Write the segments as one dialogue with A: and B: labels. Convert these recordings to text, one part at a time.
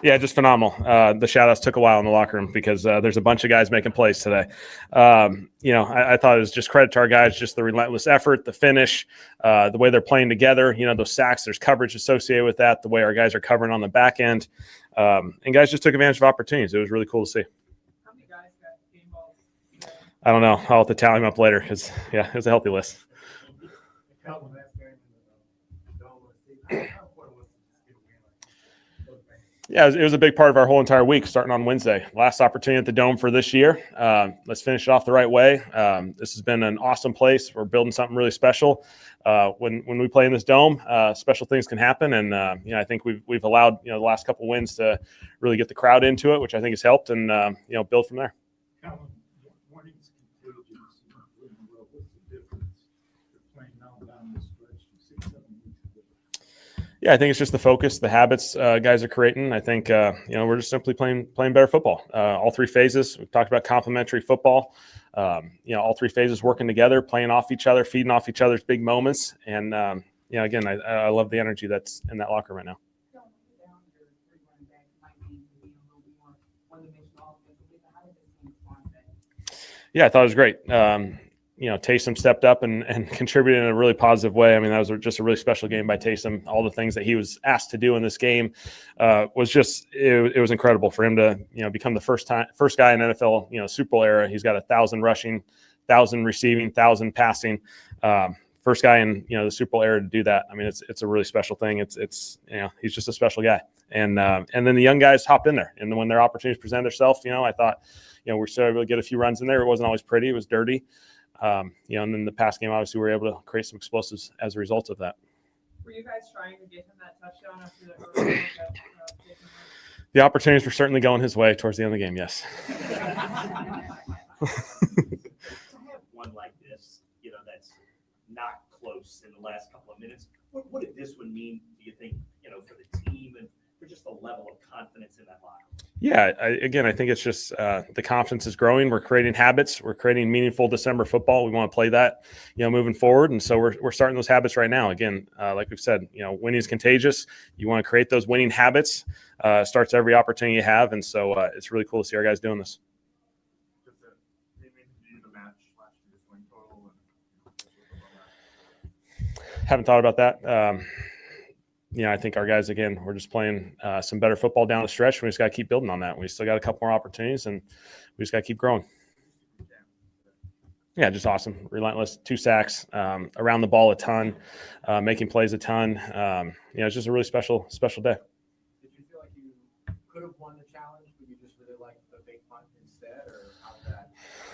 A: Yeah, just phenomenal. The shout-outs took a while in the locker room because there's a bunch of guys making plays today. I thought it was just credit to our guys, just the relentless effort, the finish, the way they're playing together. Those sacks, there's coverage associated with that, the way our guys are covering on the back end. And guys just took advantage of opportunities. It was really cool to see.
B: How many guys got game balls?
A: I don't know. I'll have to tally them up later because, it was a healthy list. Yeah, it was a big part of our whole entire week starting on Wednesday. Last opportunity at the Dome for this year. Let's finish it off the right way. This has been an awesome place. We're building something really special. When we play in this Dome, special things can happen. And, I think we've allowed, the last couple wins to really get the crowd into it, which I think has helped and, build from there. Yeah, I think it's just the focus, the habits guys are creating. I think, we're just simply playing better football. All three phases. We've talked about complementary football. All three phases working together, playing off each other, feeding off each other's big moments. And, again, I love the energy that's in that locker room right now. Yeah, I thought it was great. Taysom stepped up and contributed in a really positive way. I mean, that was just a really special game by Taysom. All the things that he was asked to do in this game was just it was incredible for him to become the first guy in NFL Super Bowl era. He's got 1,000 rushing, 1,000 receiving, 1,000 passing. First guy in the Super Bowl era to do that. I mean, it's a really special thing. It's he's just a special guy. And then the young guys hopped in there, and when their opportunities present themselves, I thought we're still able to get a few runs in there. It wasn't always pretty. It was dirty. And then the pass game, obviously, we were able to create some explosives as a result of that.
B: Were you guys trying to get him that touchdown after the early
A: The opportunities were certainly going his way towards the end of the game, yes.
C: To have one like this, that's not close in the last couple of minutes, what did this one mean, do you think, for the team and for just the level of confidence in that locker?
A: Yeah, I think it's just the confidence is growing. We're creating habits. We're creating meaningful December football. We want to play that, moving forward. And so we're starting those habits right now. Again, like we've said, winning is contagious. You want to create those winning habits. Starts every opportunity you have. And so it's really cool to see our guys doing this. Haven't thought about that. I think our guys, again, we're just playing some better football down the stretch. We just got to keep building on that. We still got a couple more opportunities, and we just got to keep growing. Yeah, just awesome. Relentless. 2 sacks, around the ball a ton, making plays a ton. It's just a really special day.
D: Did you feel like you could have won the challenge, but you just really liked the fake punt instead, or how's that?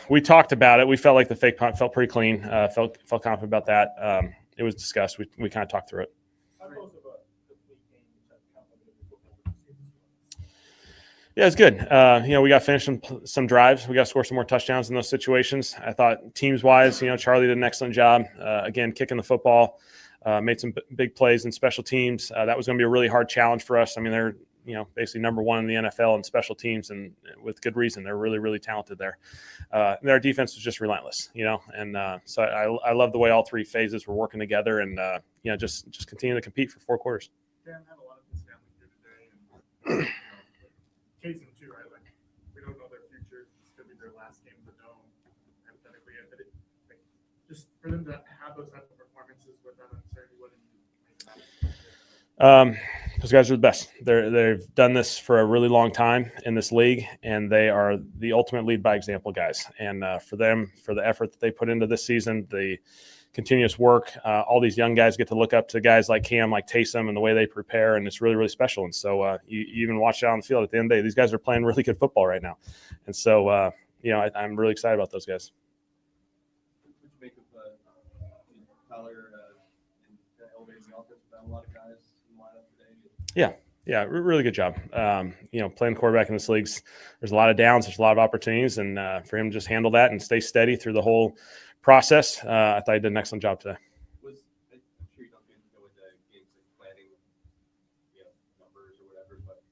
A: We talked about it. We felt like the fake punt felt pretty clean. Felt confident about that. It was discussed. We kind of talked through it. Yeah, it's good. We got to finish some drives. We got to score some more touchdowns in those situations. I thought teams-wise, Charlie did an excellent job. Again, kicking the football, made some big plays in special teams. That was going to be a really hard challenge for us. I mean, they're basically number 1 in the NFL in special teams, and with good reason. They're really, really talented there. And our defense was just relentless, And so I love the way all 3 phases were working together, and just continue to compete for 4 quarters.
E: Dan had a lot of his family here today, and Taysom too, right? Like, we don't know their future. This could be their last game of the Dome, hypothetically. Just for them to have those type of performances with that uncertainty, what did you make of that?
A: Those guys are the best. They've done this for a really long time in this league, and they are the ultimate lead by example guys. And for them, for the effort that they put into this season, the continuous work, all these young guys get to look up to guys like Cam, like Taysom, and the way they prepare, and it's really, really special. And so you even watch it on the field at the end of the day. These guys are playing really good football right now. And so, I'm really excited about those guys.
F: What did you make of Tyler elevating the offense without a lot of guys in the lineup today?
A: Yeah, really good job. Playing quarterback in this league, there's a lot of downs, there's a lot of opportunities, and for him to just handle that and stay steady through the whole process, I thought he did an excellent job today.
F: I'm sure you don't get to go into games like planning, numbers or whatever, but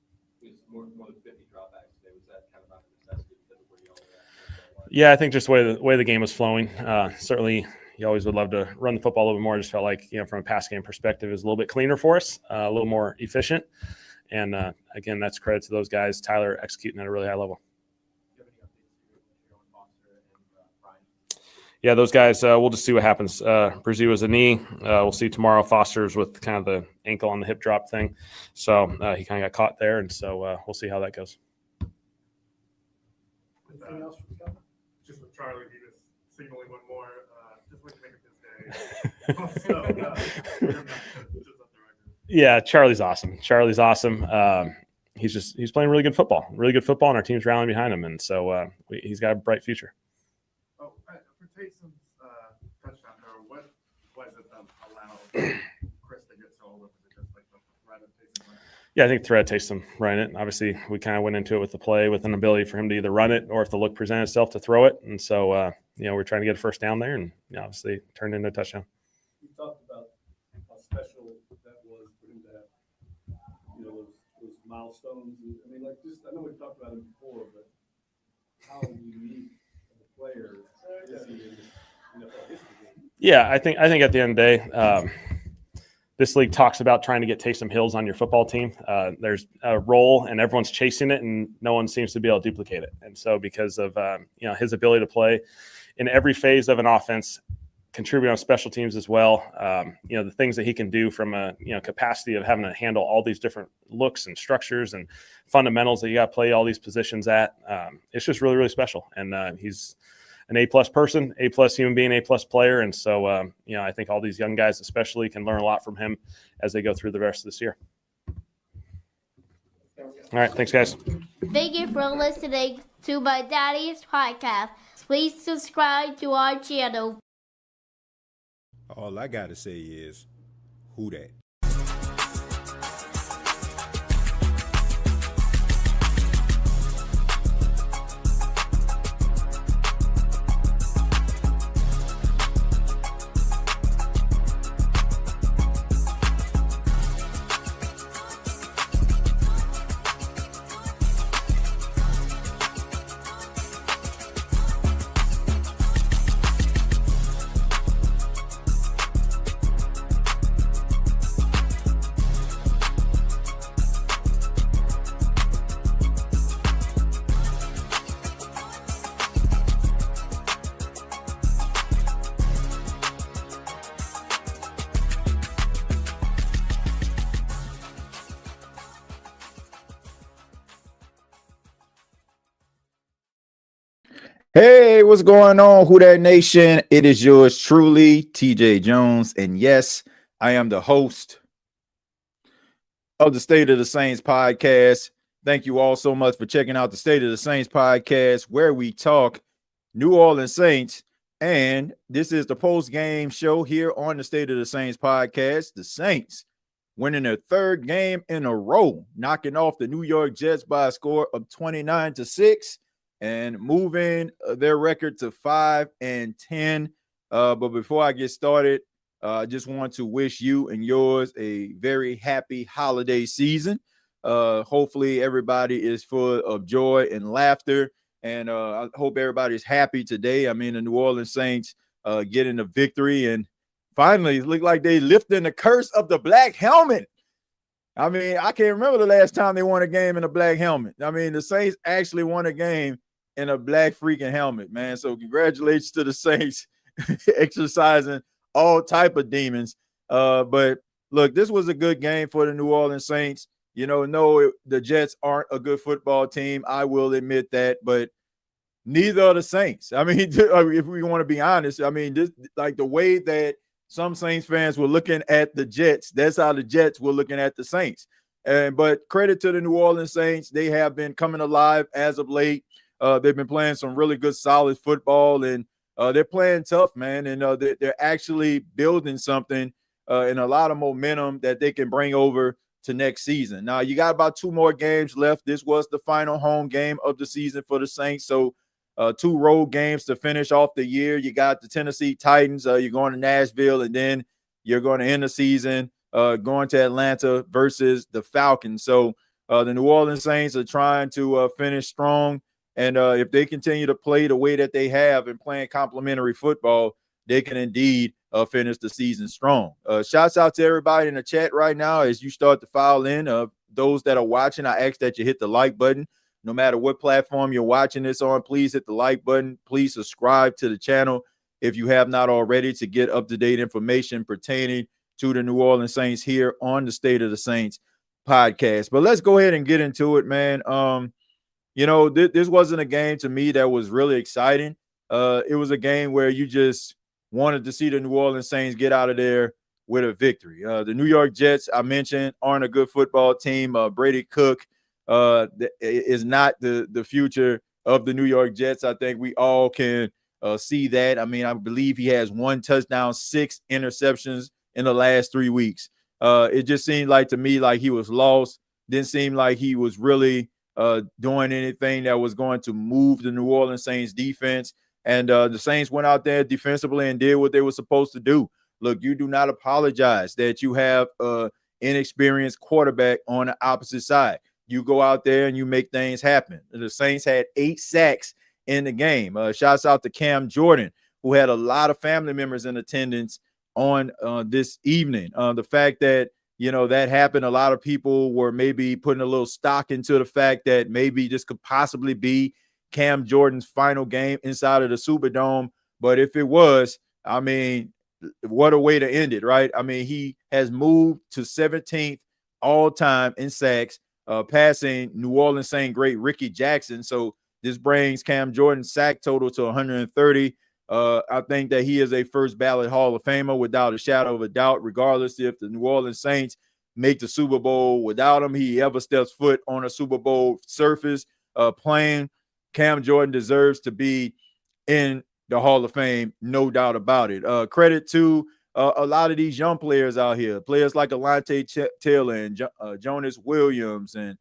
F: it was more than 50 dropbacks today. Was that kind of not a necessity because of where you all were at?
A: Yeah, I think just the way the game was flowing. Certainly, you always would love to run the football a little bit more. I just felt like, from a pass game perspective, it was a little bit cleaner for us, a little more efficient. And again, that's credit to those guys. Tyler executing at a really high level.
D: Do you have any updates here on Foster and Brian?
A: Yeah, those guys, we'll just see what happens. Brzee was a knee. We'll see tomorrow. Foster's with kind of the ankle on the hip drop thing. So he kind of got caught there. And so we'll see how that goes.
D: Anything else from Scott?
E: Just with Charlie, he was signaling one more. Just what you think of his day. So, just on the record.
A: Yeah, Charlie's awesome. He's playing really good football, and our team's rallying behind him. And so he's got a bright future.
E: Oh, for Taysom's touchdown, though, what was it that allowed Chris to get so open? Was it just like the threat of Taysom running?
A: Yeah, I think threat Taysom running it. Obviously, we kind of went into it with the play with an ability for him to either run it or if the look presented itself to throw it. And so, we're trying to get a first down there and obviously turned into a touchdown.
G: You talked about how special that was for him to have, those milestones. I mean, I know we talked about it before, but how unique of a player is he in NFL history?
A: Yeah, I think at the end of the day, this league talks about trying to get Taysom Hills on your football team. There's a role and everyone's chasing it and no one seems to be able to duplicate it. And so because of, his ability to play in every phase of an offense, contribute on special teams as well. The things that he can do from a, capacity of having to handle all these different looks and structures and fundamentals that you got to play all these positions at. It's just really, really special. And he's an A+ person, A+ human being, A+ player. And so, I think all these young guys especially can learn a lot from him as they go through the rest of this year. All right. Thanks, guys.
H: Thank you for listening to my daddy's podcast. Please subscribe to our channel.
I: All I got to say is, who dat?
J: Hey, what's going on, Who Dat Nation? It is yours truly, TJ Jones. And yes, I am the host of the State of the Saints podcast. Thank you all so much for checking out the State of the Saints podcast, where we talk New Orleans Saints. And this is the post-game show here on the State of the Saints podcast. The Saints winning their third game in a row, knocking off the New York Jets by a score of 29-6. And moving their record to 5-10. But before I get started, I just want to wish you and yours a very happy holiday season. Hopefully everybody is full of joy and laughter. And I hope everybody's happy today. I mean, the New Orleans Saints getting a victory. And finally, it looked like they lifting the curse of the black helmet. I mean, I can't remember the last time they won a game in a black helmet. I mean, the Saints actually won a game in a black freaking helmet, man. So congratulations to the Saints exercising all type of demons. But look, this was a good game for the New Orleans Saints. No, the Jets aren't a good football team. I will admit that, but neither are the Saints. I mean, if we want to be honest, I mean, this, like the way that some Saints fans were looking at the Jets, that's how the Jets were looking at the Saints. But credit to the New Orleans Saints. They have been coming alive as of late. They've been playing some really good, solid football, and they're playing tough, man. And they're actually building something and a lot of momentum that they can bring over to next season. Now, you got about 2 more games left. This was the final home game of the season for the Saints. So 2 road games to finish off the year. You got the Tennessee Titans. You're going to Nashville, and then you're going to end the season going to Atlanta versus the Falcons. So the New Orleans Saints are trying to finish strong. And if they continue to play the way that they have and playing complimentary football, they can indeed finish the season strong. Shouts out to everybody in the chat right now as you start to file in. those that are watching, I ask that you hit the like button. No matter what platform you're watching this on, please hit the like button. Please subscribe to the channel if you have not already to get up-to-date information pertaining to the New Orleans Saints here on the State of the Saints podcast. But let's go ahead and get into it, man. This wasn't a game to me that was really exciting. It was a game where you just wanted to see the New Orleans Saints get out of there with a victory. The New York Jets, I mentioned, aren't a good football team. Brady Cook is not the future of the New York Jets. I think we all can see that. I mean, I believe he has 1 touchdown, 6 interceptions in the last 3 weeks. It just seemed like to me like he was lost. Didn't seem like he was really doing anything that was going to move the New Orleans Saints defense. And the Saints went out there defensively and did what they were supposed to do. Look, you do not apologize that you have an inexperienced quarterback on the opposite side. You go out there and you make things happen. The Saints had 8 sacks in the game. Shouts out to Cam Jordan, who had a lot of family members in attendance on this evening. The fact that, that happened, a lot of people were maybe putting a little stock into the fact that maybe this could possibly be Cam Jordan's final game inside of the Superdome. But if it was, I mean, what a way to end it, right? I mean, he has moved to 17th all time in sacks, passing New Orleans Saint great Ricky Jackson. So this brings Cam Jordan's sack total to 130. I think that he is a first ballot Hall of Famer without a shadow of a doubt, regardless if the New Orleans Saints make the Super Bowl without him. He ever steps foot on a Super Bowl surface playing. Cam Jordan deserves to be in the Hall of Fame, no doubt about it. Credit to a lot of these young players out here, players like Alante Taylor and Jonas Williams and,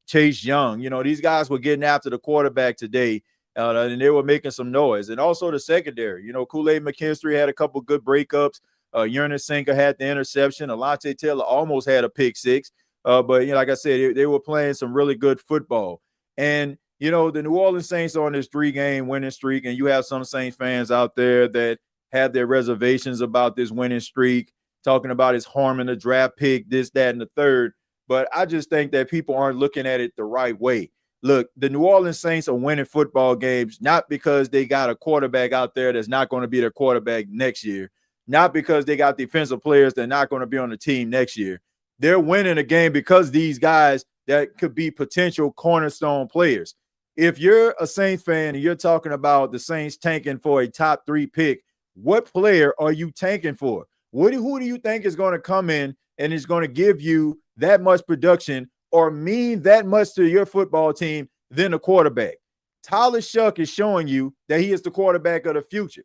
J: Chase Young. These guys were getting after the quarterback today, and they were making some noise. And also the secondary. Kool-Aid McKinstry had a couple good breakups. Yernis Sinker had the interception. Alante Taylor almost had a pick six. But, like I said, they were playing some really good football. And, the New Orleans Saints are on this 3-game winning streak, and you have some Saints fans out there that have their reservations about this winning streak, talking about his harming the draft pick, this, that, and the third. But I just think that people aren't looking at it the right way. Look, the New Orleans Saints are winning football games not because they got a quarterback out there that's not going to be their quarterback next year, not because they got defensive players that are not going to be on the team next year. They're winning a game because these guys that could be potential cornerstone players. If you're a Saints fan and you're talking about the Saints tanking for a top 3 pick, what player are you tanking for? Who do you think is going to come in and is going to give you that much production or mean that much to your football team than a quarterback? Tyler Shuck is showing you that he is the quarterback of the future.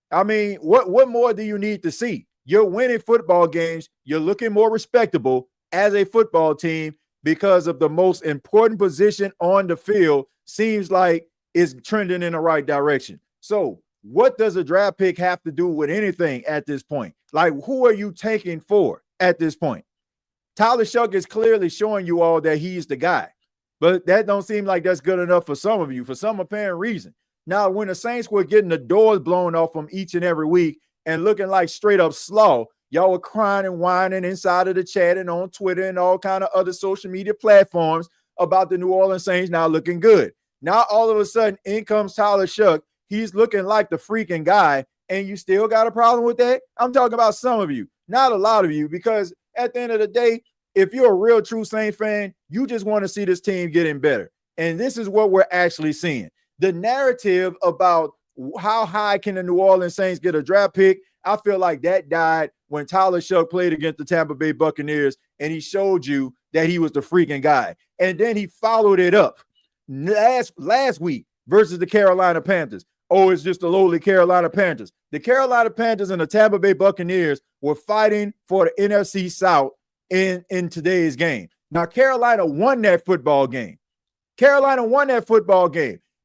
J: I mean, what more do you need to see? You're winning football games. You're looking more respectable as a football team because of the most important position on the field seems like it's trending in the right direction. So what does a draft pick have to do with anything at this point? Like, who are you taking for at this point? Tyler Shuck is clearly showing you all that he's the guy, but that don't seem like that's good enough for some of you for some apparent reason. Now, when the Saints were getting the doors blown off them each and every week and looking like straight up slaw, y'all were crying and whining inside of the chat and on Twitter and all kind of other social media platforms about the New Orleans Saints not looking good. Now, all of a sudden, in comes Tyler Shuck. He's looking like the freaking guy, and you still got a problem with that? I'm talking about some of you, not a lot of you, because at the end of the day, if you're a real true Saints fan, you just want to see this team getting better. And this is what we're actually seeing. The narrative about how high can the New Orleans Saints get a draft pick, I feel like that died when Tyler Shuck played against the Tampa Bay Buccaneers, and he showed you that he was the freaking guy. And then he followed it up last week versus the Carolina Panthers. Oh, it's just the lowly Carolina Panthers. The Carolina Panthers and the Tampa Bay Buccaneers were fighting for the NFC South in today's game. Now, Carolina won that football game.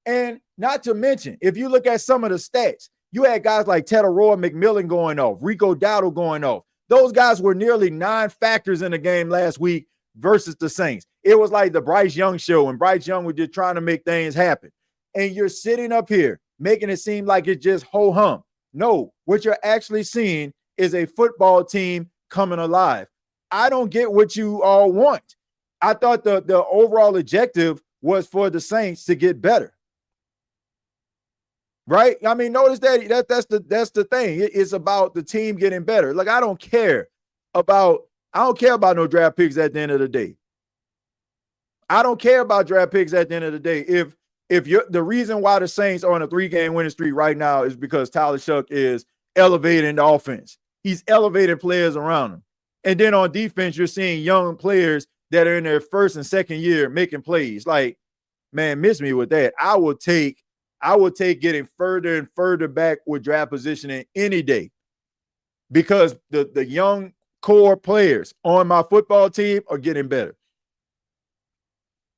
J: And not to mention, if you look at some of the stats, you had guys like Tedoroa McMillan going off, Rico Dowdle going off. Those guys were nearly 9 factors in the game last week versus the Saints. It was like the Bryce Young show, and Bryce Young was just trying to make things happen. And you're sitting up here making it seem like it's just ho-hum. No, what you're actually seeing is a football team coming alive. I don't get what you all want. I thought the overall objective was for the Saints to get better. Right? I mean, notice that's the thing. It's about the team getting better. Like, I don't care about no draft picks at the end of the day. I don't care about draft picks at the end of the day. If you're the reason why the Saints are on a 3-game winning streak right now is because Tyler Shuck is elevating the offense. He's elevating players around him. And then on defense, you're seeing young players that are in their first and second year making plays. Like, man, miss me with that. I would take getting further and further back with draft positioning any day, because the young core players on my football team are getting better.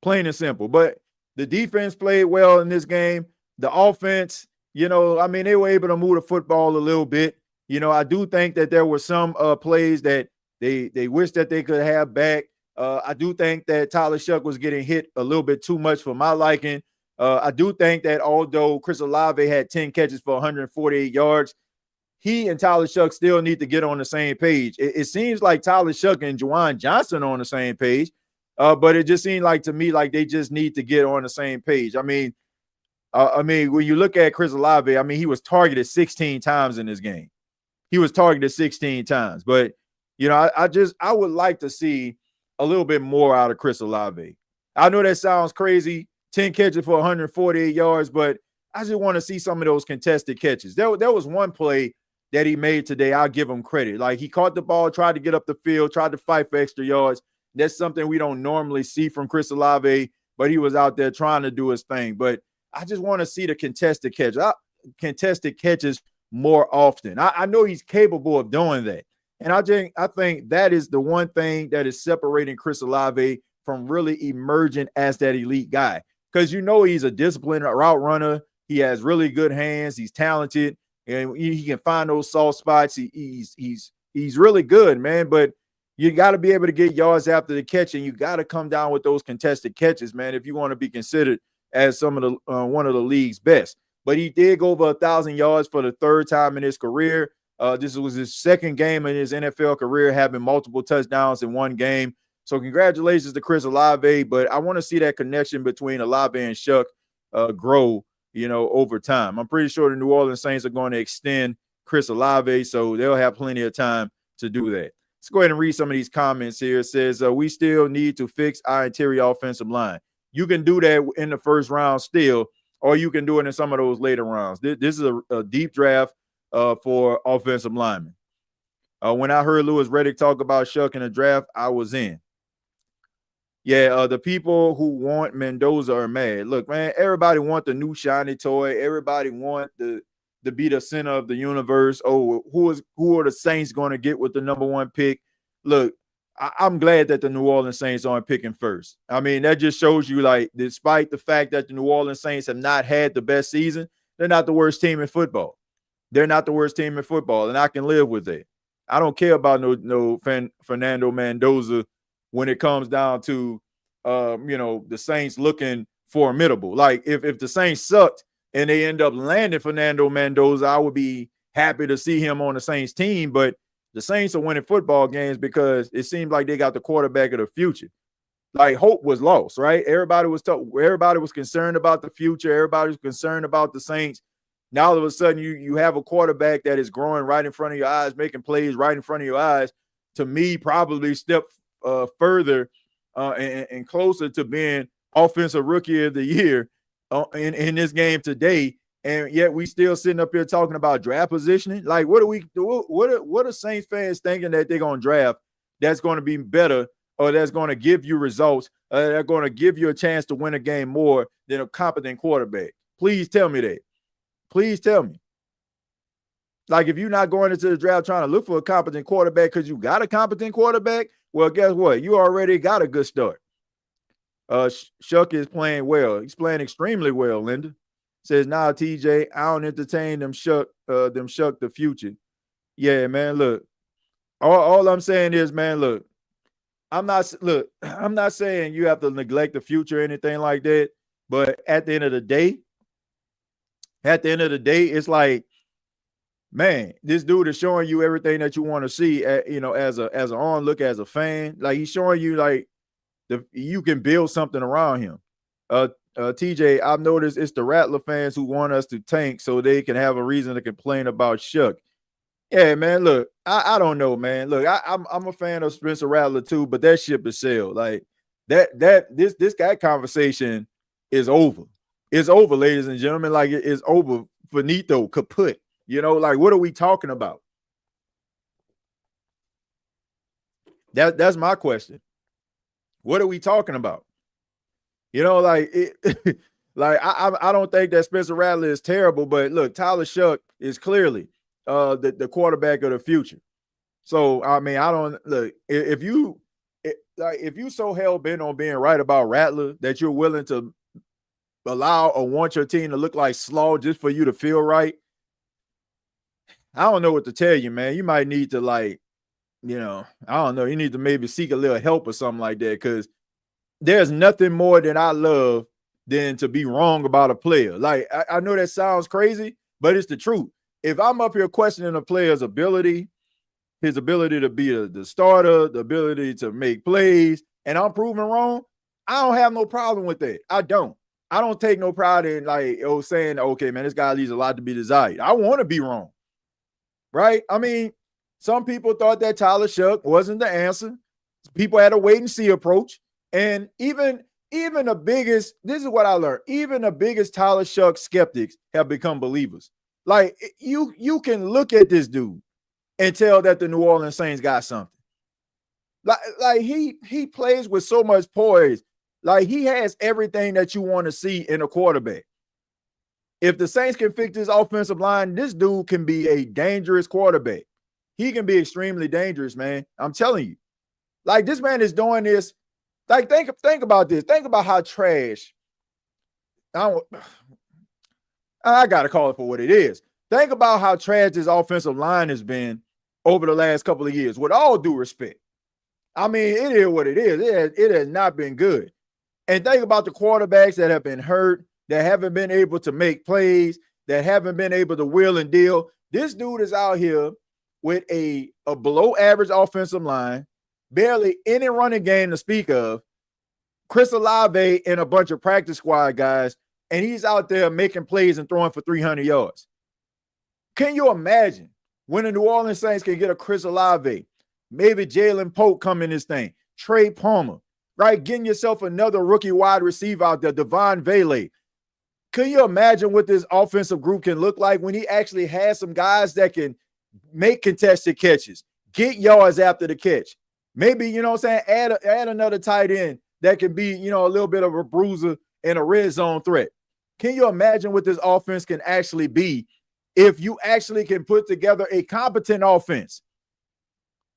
J: Plain and simple. But the defense played well in this game. The offense, they were able to move the football a little bit. I do think that there were some plays that they wish that they could have back. I do think that Tyler Shuck was getting hit a little bit too much for my liking. I do think that although Chris Olave had 10 catches for 148 yards, he and Tyler Shuck still need to get on the same page. It seems like Tyler Shuck and Juwan Johnson are on the same page, but it just seemed like to me like they just need to get on the same page. I mean, when you look at Chris Olave, he was targeted 16 times in this game. He was targeted 16 times, but I would like to see a little bit more out of Chris Olave. I know that sounds crazy. 10 catches for 148 yards, but I just want to see some of those contested catches. There was one play that he made today. I'll give him credit. Like, he caught the ball, tried to get up the field, tried to fight for extra yards. That's something we don't normally see from Chris Olave, but he was out there trying to do his thing. But I just want to see the contested catches more often. I know he's capable of doing that. And I think that is the one thing that is separating Chris Olave from really emerging as that elite guy. Because he's a disciplined route runner. He has really good hands. He's talented, and he can find those soft spots. He's really good, man. But you got to be able to get yards after the catch, and you got to come down with those contested catches, man, if you want to be considered as one of the league's best. But he did go over 1,000 yards for the third time in his career. This was his second game in his NFL career, having multiple touchdowns in one game. So congratulations to Chris Olave, but I want to see that connection between Olave and Shuck grow, over time. I'm pretty sure the New Orleans Saints are going to extend Chris Olave, so they'll have plenty of time to do that. Let's go ahead and read some of these comments here. It says, we still need to fix our interior offensive line. You can do that in the first round still, or you can do it in some of those later rounds. This is a deep draft for offensive linemen. When I heard Louis Riddick talk about Shuck in the draft, I was in. Yeah, the people who want Mendoza are mad. Look, man, everybody want the new shiny toy. Everybody want to be the center of the universe. Oh, who are the Saints going to get with the number 1 pick? Look, I'm glad that the New Orleans Saints aren't picking first. I mean, that just shows you, like, despite the fact that the New Orleans Saints have not had the best season, they're not the worst team in football. They're not the worst team in football, and I can live with it. I don't care about no Fernando Mendoza when it comes down to, the Saints looking formidable. Like, if the Saints sucked and they end up landing Fernando Mendoza, I would be happy to see him on the Saints team. But the Saints are winning football games because it seemed like they got the quarterback of the future. Like, hope was lost, right? Everybody was concerned about the future. Everybody was concerned about the Saints. Now all of a sudden you have a quarterback that is growing right in front of your eyes, making plays right in front of your eyes. To me, probably step further and closer to being offensive rookie of the year in this game today. And yet we still sitting up here talking about draft positioning. Like, what are Saints fans thinking that they're going to draft that's going to be better or that's going to give you results, they're going to give you a chance to win a game more than a competent quarterback? Please tell me that. Please tell me. Like, if you're not going into the draft trying to look for a competent quarterback because you got a competent quarterback, well, guess what? You already got a good start. Shuck is playing well. He's playing extremely well, Linda. Says, nah, TJ, I don't entertain them Shuck the future. Yeah, man, look. All I'm saying is, man, look, I'm not saying you have to neglect the future or anything like that, but at the end of the day, it's like man, this dude is showing you everything that you want to see, as an onlook, as a fan. Like, he's showing you like you can build something around him. TJ, I've noticed it's the Rattler fans who want us to tank so they can have a reason to complain about Shuck. Yeah, man. Look, I don't know, man. Look, I'm a fan of Spencer Rattler too, but that ship is sailed. Like this guy conversation is over. It's over, ladies and gentlemen. Like, it's over. Finito, kaput. Like, what are we talking about? That's my question. What are we talking about? Like it, like I don't think that Spencer Rattler is terrible, but look, Tyler Shuck is clearly the quarterback of the future. So I mean, I don't look if you so hell bent on being right about Rattler that you're willing to allow or want your team to look like slaw just for you to feel right. I don't know what to tell you, man. You might need to I don't know. You need to maybe seek a little help or something like that, because there's nothing more that I love than to be wrong about a player. Like, I know that sounds crazy, but it's the truth. If I'm up here questioning a player's ability, his ability to be the starter, the ability to make plays, and I'm proven wrong, I don't have no problem with that. I don't take no pride in saying, okay, man, this guy leaves a lot to be desired. I want to be wrong, right? I mean, some people thought that Tyler Shuck wasn't the answer. People had a wait and see approach. And even the biggest, this is what I learned, even the biggest Tyler Shuck skeptics have become believers. Like, you can look at this dude and tell that the New Orleans Saints got something. Like he plays with so much poise. Like, he has everything that you want to see in a quarterback. If the Saints can fix this offensive line, this dude can be a dangerous quarterback. He can be extremely dangerous, man. I'm telling you. Like, this man is doing this. Like, think about this. Think about how trash. I got to call it for what it is. Think about how trash this offensive line has been over the last couple of years, with all due respect. I mean, it is what it is. It has not been good. And think about the quarterbacks that have been hurt, that haven't been able to make plays, that haven't been able to wheel and deal. This dude is out here with a below average offensive line, barely any running game to speak of, Chris Olave and a bunch of practice squad guys, and he's out there making plays and throwing for 300 yards. Can you imagine when the New Orleans Saints can get a Chris Olave, maybe Jalen Pope come in this thing, Trey Palmer, right? Getting yourself another rookie wide receiver out there, Devon Vele. Can you imagine what this offensive group can look like when he actually has some guys that can make contested catches, get yards after the catch? Maybe, you know what I'm saying, add another tight end that can be, a little bit of a bruiser and a red zone threat. Can you imagine what this offense can actually be if you actually can put together a competent offense?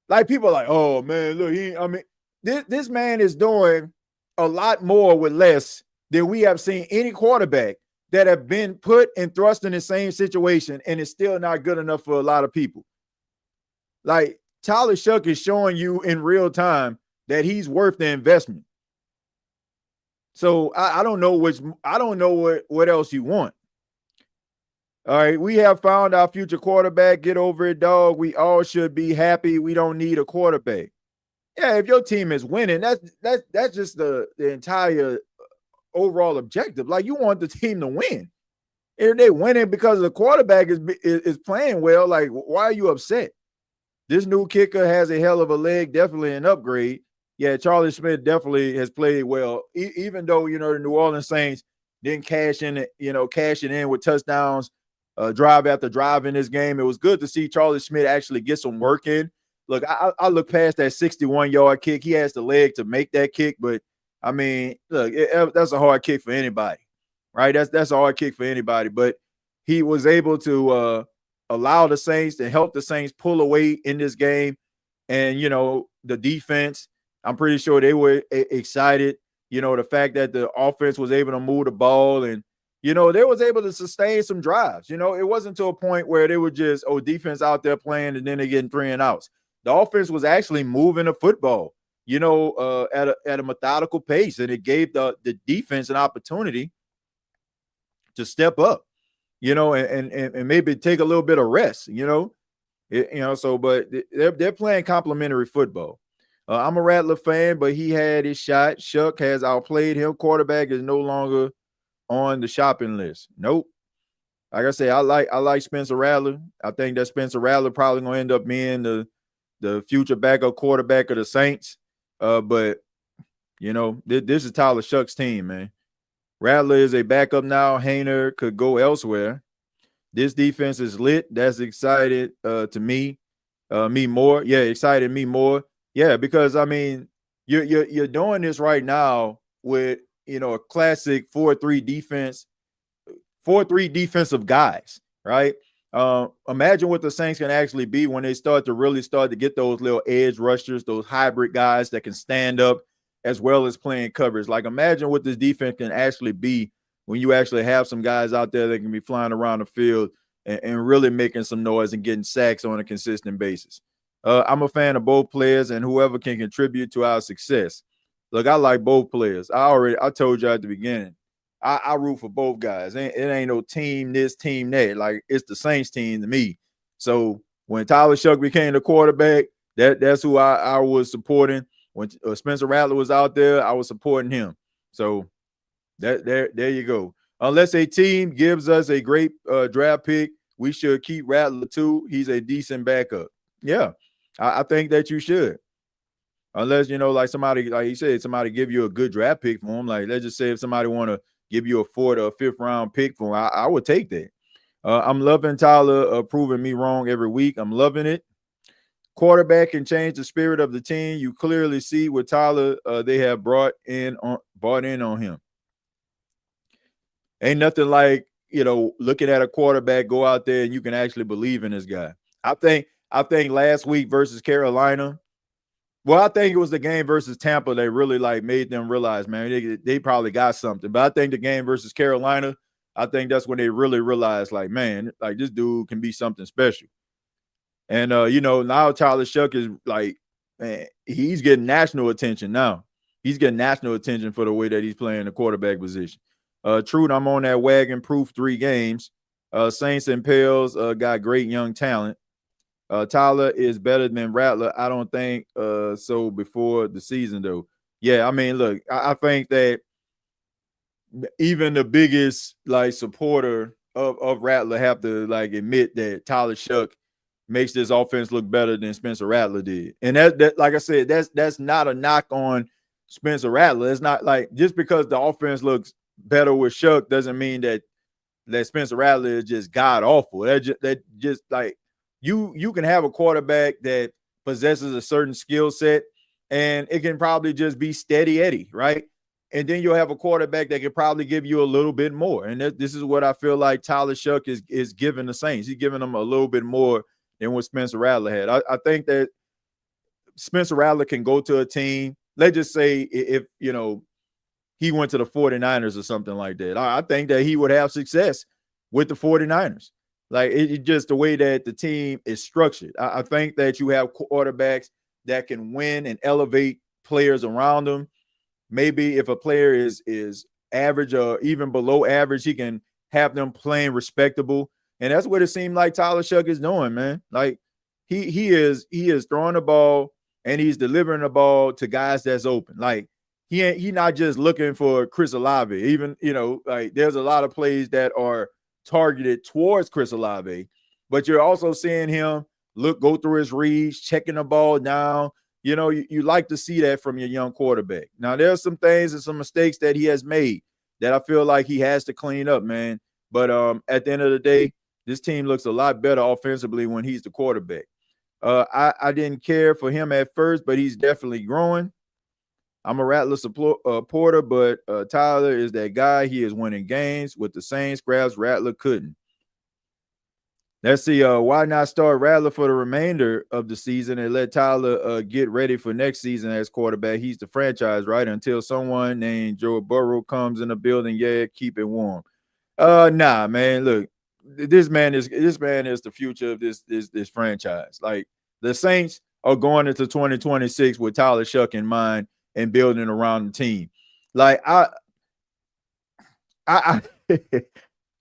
J: Like, people are like, oh, man, look, this man is doing a lot more with less than we have seen any quarterback that have been put and thrust in the same situation, and it's still not good enough for a lot of people. Like, Tyler Shuck is showing you in real time that he's worth the investment. So I don't know what else you want. All right, we have found our future quarterback. Get over it, dog. We all should be happy. We don't need a quarterback. Yeah, if your team is winning, that's just the entire overall objective. Like, you want the team to win. If they're winning because the quarterback is playing well, like, why are you upset? This new kicker has a hell of a leg, definitely an upgrade. Yeah, Charlie Smith definitely has played well, even though, the New Orleans Saints didn't cash it in with touchdowns, drive after drive in this game. It was good to see Charlie Smith actually get some work in. Look, I look past that 61-yard kick. He has the leg to make that kick, but I mean, look, that's a hard kick for anybody, right? That's a hard kick for anybody. But he was able to allow the Saints to help the Saints pull away in this game, and the defense, I'm pretty sure they were excited. The fact that the offense was able to move the ball, and they was able to sustain some drives. It wasn't to a point where they were just defense out there playing and then they're getting 3 and outs. The offense was actually moving the football, at a methodical pace, and it gave the defense an opportunity to step up. and maybe take a little bit of rest, but they're playing complementary football. I'm a Rattler fan, but he had his shot. Shuck has outplayed him. Quarterback is no longer on the shopping list. Nope. Like I say, I like Spencer Rattler. I think that Spencer Rattler probably gonna end up being the future backup quarterback of the Saints. But this is Tyler Shuck's team, man. Rattler is a backup now. Hayner could go elsewhere. This defense is lit. That's excited to me. Me more. Yeah, excited me more. Yeah, because I mean, you're doing this right now with a classic 4-3 defense, 4-3 defensive guys, right? Imagine what the Saints can actually be when they start to get those little edge rushers, those hybrid guys that can stand up as well as playing coverage. Like, imagine what this defense can actually be when you actually have some guys out there that can be flying around the field and really making some noise and getting sacks on a consistent basis. I'm a fan of both players and whoever can contribute to our success. Look, I like both players. I told you at the beginning, I root for both guys. It ain't no team this, team that. Like, it's the Saints team to me. So when Tyler Shuck became the quarterback, that's who I was supporting. When Spencer Rattler was out there, I was supporting him. So there you go. Unless a team gives us a great draft pick, we should keep Rattler too. He's a decent backup. Yeah, I think that you should. Unless, like somebody, like you said, somebody give you a good draft pick for him. Like, let's just say if somebody want to give you a 4th or 5th round pick for him, I would take that. I'm loving Tyler proving me wrong every week. I'm loving it. Quarterback can change the spirit of the team. You clearly see with Tyler, they have bought in on him. Ain't nothing like, looking at a quarterback go out there and you can actually believe in this guy. I think last week versus Carolina, well, I think it was the game versus Tampa that really made them realize, man, they probably got something. But I think the game versus Carolina, I think that's when they really realized, man, this dude can be something special. And now Tyler Shuck is man, he's getting national attention now. He's getting national attention for the way that he's playing the quarterback position. Truth, I'm on that wagon proof 3 games. Saints and Pels got great young talent. Tyler is better than Rattler. I don't think so before the season, though. Yeah, I mean, look, I think that even the biggest supporter of Rattler have to admit that Tyler Shuck makes this offense look better than Spencer Rattler did. And that like I said, that's not a knock on Spencer Rattler. It's not just because the offense looks better with Shuck doesn't mean that Spencer Rattler is just god awful. That just you can have a quarterback that possesses a certain skill set and it can probably just be steady Eddie, right? And then you'll have a quarterback that can probably give you a little bit more. And this is what I feel like Tyler Shuck is giving the Saints. He's giving them a little bit more than what Spencer Rattler had. I think that Spencer Rattler can go to a team. Let's just say if he went to the 49ers or something like that. I think that he would have success with the 49ers. It's just the way that the team is structured. I think that you have quarterbacks that can win and elevate players around them. Maybe if a player is average or even below average, he can have them playing respectable. And that's what it seemed like Tyler Shuck is doing, man. He is throwing the ball and he's delivering the ball to guys that's open. He not just looking for Chris Olave. Even, there's a lot of plays that are targeted towards Chris Olave, but you're also seeing him go through his reads, checking the ball down. You like to see that from your young quarterback. Now, there's some things and some mistakes that he has made that I feel like he has to clean up, man. But at the end of the day, this team looks a lot better offensively when he's the quarterback. I didn't care for him at first, but he's definitely growing. I'm a Rattler supporter, but Tyler is that guy. He is winning games with the same scraps Rattler couldn't. Let's see. Why not start Rattler for the remainder of the season and let Tyler get ready for next season as quarterback? He's the franchise, right? Until someone named Joe Burrow comes in the building, yeah, keep it warm. Nah, man. Look, this man is the future of this franchise. The Saints are going into 2026 with Tyler Shuck in mind and building around the team. I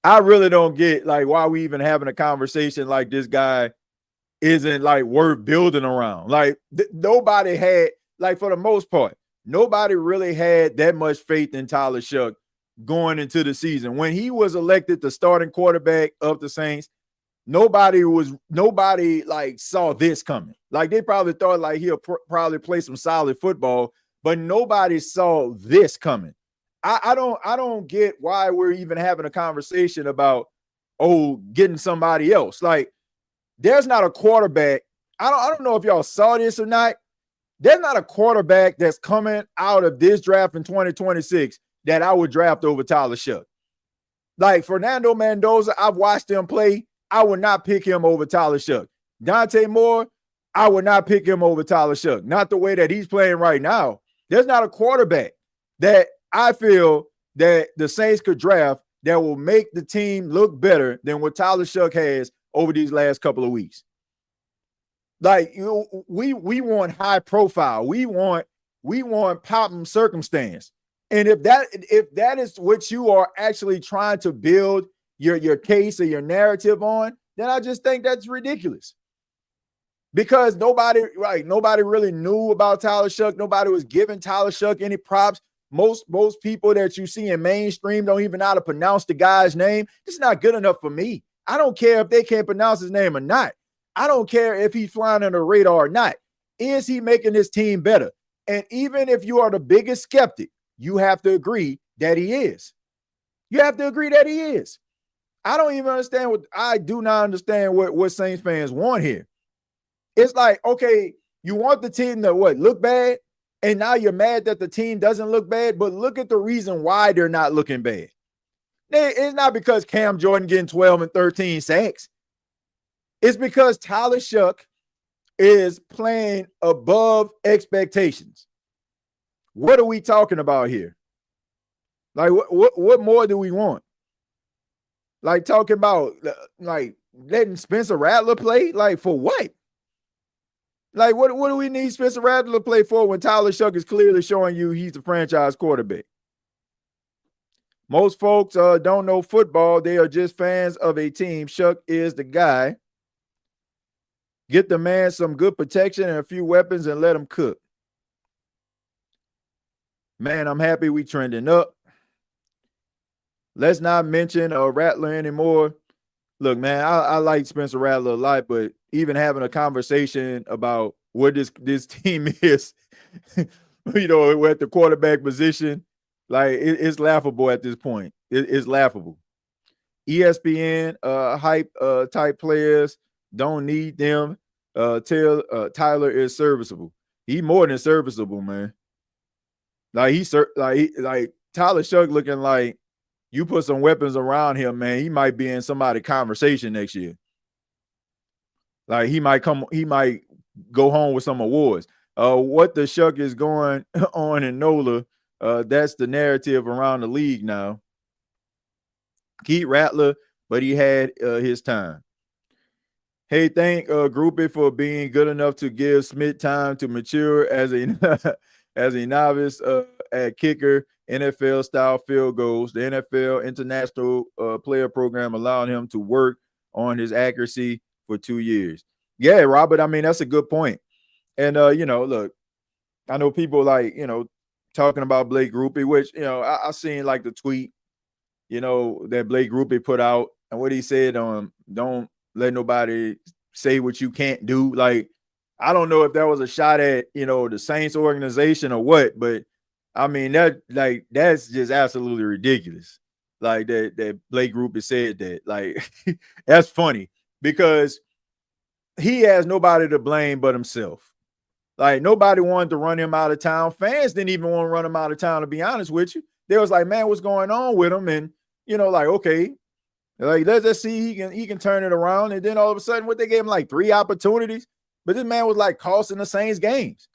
J: I really don't get like why we even having a conversation like this guy isn't like worth building around. Like nobody had, like for the most part, nobody really had that much faith in Tyler Shuck going into the season. When he was elected the starting quarterback of the Saints, nobody like saw this coming. Like they probably thought like he'll probably play some solid football, but nobody saw this coming. I don't get why we're even having a conversation about getting somebody else. Like there's not a quarterback. I don't know if y'all saw this or not. There's not a quarterback that's coming out of this draft in 2026 that I would draft over Tyler Shuck. Like Fernando Mendoza, I've watched him play. I would not pick him over Tyler Shuck. Dante Moore, I would not pick him over Tyler Shuck. Not the way that he's playing right now. There's not a quarterback that I feel that the Saints could draft that will make the team look better than what Tyler Shuck has over these last couple of weeks. Like we want high profile. We want popping circumstance. And if that is what you are actually trying to build your case or your narrative on, then I just think that's ridiculous. Because nobody really knew about Tyler Shuck. Nobody was giving Tyler Shuck any props. Most people that you see in mainstream don't even know how to pronounce the guy's name. It's not good enough for me. I don't care if they can't pronounce his name or not. I don't care if he's flying under the radar or not. Is he making this team better? And even if you are the biggest skeptic, you have to agree that he is. You have to agree that he is. I don't even understand I do not understand what Saints fans want here. It's like, okay, you want the team to look bad? And now you're mad that the team doesn't look bad, but look at the reason why they're not looking bad. It's not because Cam Jordan getting 12 and 13 sacks. It's because Tyler Shuck is playing above expectations. What are we talking about here? Like, what more do we want? Like, talking about, like, letting Spencer Rattler play? Like, for what? Like, what do we need Spencer Rattler to play for when Tyler Shuck is clearly showing you he's the franchise quarterback? Most folks don't know football. They are just fans of a team. Shuck is the guy. Get the man some good protection and a few weapons and let him cook. Man, I'm happy we trending up. Let's not mention Rattler anymore. Look, man, I like Spencer Rattler a lot, but even having a conversation about what this team is, we're at the quarterback position, like it's laughable at this point. It's laughable. ESPN hype type players don't need them. Tyler is serviceable. He more than serviceable, man. Like Tyler Shuck looking like you put some weapons around him, man. He might be in somebody's conversation next year. Like he might go home with some awards. What the Shuck is going on in NOLA, that's the narrative around the league now. Keith Rattler, but he had his time. Hey, thank Groupie for being good enough to give Smith time to mature as a novice at kicker, NFL style field goals. The NFL International Player Program allowed him to work on his accuracy for 2 years. Yeah, Robert, I mean, that's a good point. And, look, I know people talking about Blake Groupie, which, I seen like the tweet, that Blake Groupie put out and what he said on don't let nobody say what you can't do. Like, I don't know if that was a shot at, the Saints organization or what, but I mean, that's just absolutely ridiculous. Like that Blake Groupie said that. Like, that's funny because he has nobody to blame but himself. Like, nobody wanted to run him out of town. Fans didn't even want to run him out of town, to be honest with you. They was like, man, what's going on with him? And, okay, like, let's see, he can turn it around. And then all of a sudden, they gave him like 3 opportunities, but this man was like costing the Saints games.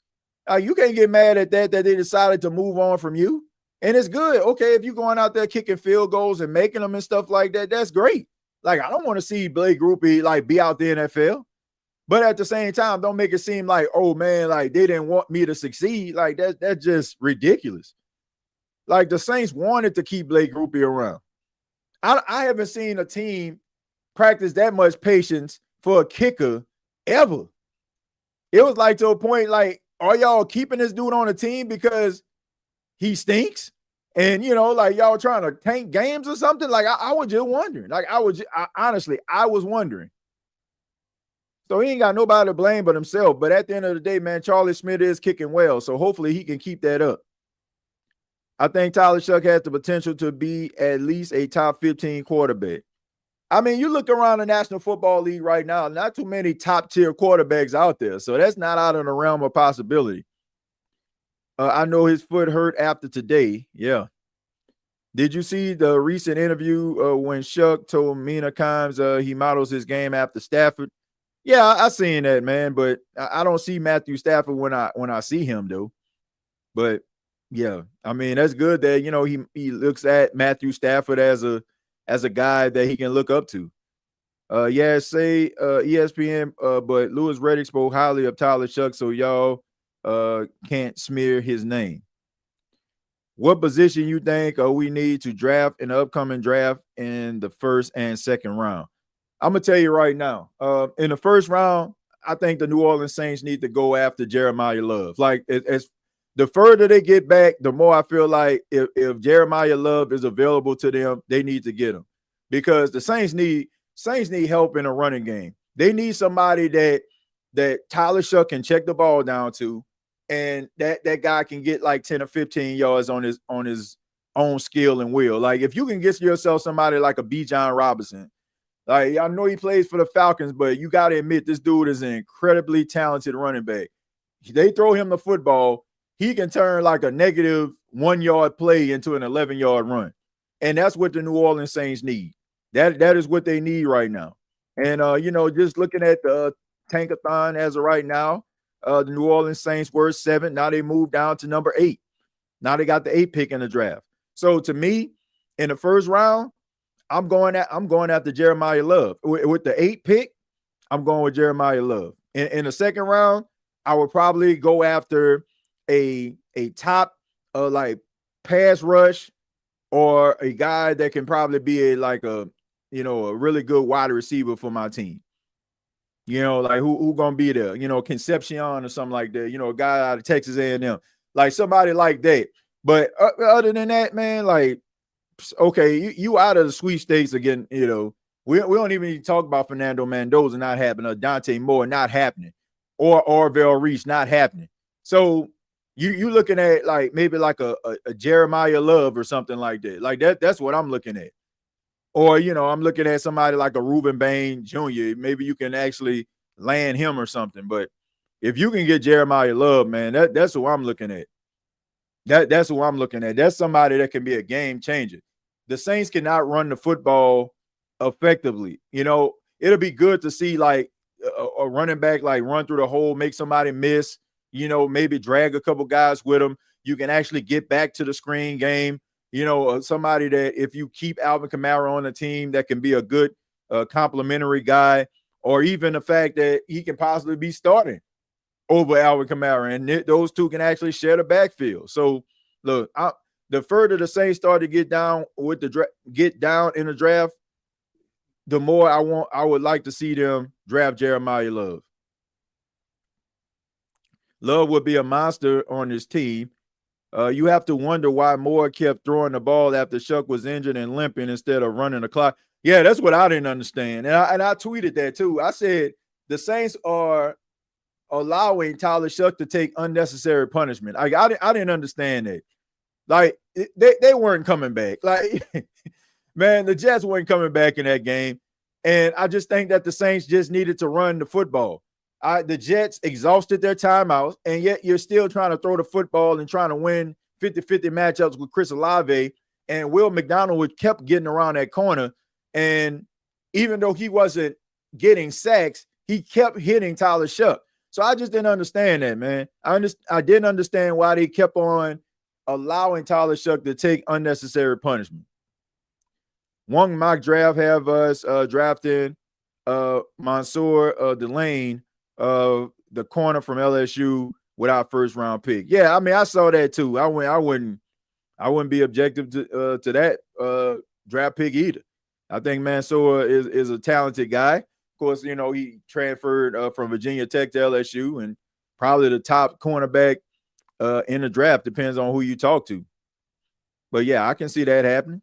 J: You can't get mad at that they decided to move on from you. And it's good. Okay, if you're going out there kicking field goals and making them and stuff like that, that's great. Like, I don't want to see Blake Groupie like be out the NFL. But at the same time, don't make it seem like, oh man, like they didn't want me to succeed. Like that's just ridiculous. Like the Saints wanted to keep Blake Groupie around. I haven't seen a team practice that much patience for a kicker ever. It was like to a point like, are y'all keeping this dude on the team because he stinks? And, like y'all trying to tank games or something? Like, I was just wondering. Like, honestly, I was wondering. So he ain't got nobody to blame but himself. But at the end of the day, man, Charlie Smith is kicking well. So hopefully he can keep that up. I think Tyler Shuck has the potential to be at least a top 15 quarterback. I mean, you look around the National Football League right now, not too many top-tier quarterbacks out there. So that's not out of the realm of possibility. I know his foot hurt after today. Yeah. Did you see the recent interview when Shuck told Mina Kimes he models his game after Stafford? Yeah, I seen that, man. But I don't see Matthew Stafford when I see him, though. But yeah, I mean, that's good that, he looks at Matthew Stafford as a guy that he can look up to. Say ESPN, but Louis Riddick spoke highly of Tyler Shuck, so y'all can't smear his name. What position you think we need to draft in the upcoming draft in the first and second round? I'm going to tell you right now, in the first round, I think the New Orleans Saints need to go after Jeremiah Love. Like, it's the further they get back, the more I feel like if Jeremiah Love is available to them, they need to get him, because the Saints need help in a running game. They need somebody that Tyler Shuck can check the ball down to, and that guy can get like 10 or 15 yards on his own skill and will. Like, if you can get yourself somebody like a Bijan Robinson, like, I know he plays for the Falcons, but you got to admit this dude is an incredibly talented running back. They throw him the football, he can turn like a negative 1 yard play into an 11-yard run. And that's what the New Orleans Saints need. That is what they need right now. And, just looking at the tankathon as of right now, the New Orleans Saints were 7. Now they moved down to number 8. Now they got the 8 pick in the draft. So to me, in the first round, I'm going after Jeremiah Love. With the 8 pick, I'm going with Jeremiah Love. In the second round, I would probably go after a top like pass rush, or a guy that can probably be a really good wide receiver for my team. Like who gonna be there? Concepcion or something like that. A guy out of Texas A&M, like somebody like that. But other than that, man, like, okay, you out of the sweepstakes again. We don't even need to talk about Fernando Mendoza not happening, or Dante Moore not happening, or Orville Reese not happening. So you looking at like maybe like a Jeremiah Love or something like that. Like that's what I'm looking at. Or, I'm looking at somebody like a Reuben Bain Jr. Maybe you can actually land him or something. But if you can get Jeremiah Love, man, that's who I'm looking at. That's who I'm looking at. That's somebody that can be a game changer. The Saints cannot run the football effectively. It'll be good to see like a running back like run through the hole, make somebody miss, maybe drag a couple guys with them. You can actually get back to the screen game. Somebody that if you keep Alvin Kamara on the team, that can be a good complimentary guy, or even the fact that he can possibly be starting over Alvin Kamara, and those two can actually share the backfield. So look, the further the Saints start to get down in the draft, the more I would like to see them draft Jeremiah Love. Love would be a monster on this team. You have to wonder why Moore kept throwing the ball after Shuck was injured and limping instead of running the clock. Yeah, that's what I didn't understand. And I tweeted that too. I said the Saints are allowing Tyler Shuck to take unnecessary punishment. I didn't understand that. Like, they weren't coming back. Like, man, the Jets weren't coming back in that game. And I just think that the Saints just needed to run the football. The Jets exhausted their timeouts, and yet you're still trying to throw the football and trying to win 50-50 matchups with Chris Olave, and Will McDonald kept getting around that corner. And even though he wasn't getting sacks, he kept hitting Tyler Shuck. So I just didn't understand that, man. I didn't understand why they kept on allowing Tyler Shuck to take unnecessary punishment. One mock draft have us drafting Mansour Delane, the corner from LSU, with our first round pick. Yeah, I mean, I saw that too. I wouldn't be objective to that draft pick either. I think Mansour is a talented guy. Of course, you know, he transferred from Virginia Tech to LSU and probably the top cornerback in the draft. Depends on who you talk to. But yeah, I can see that happening.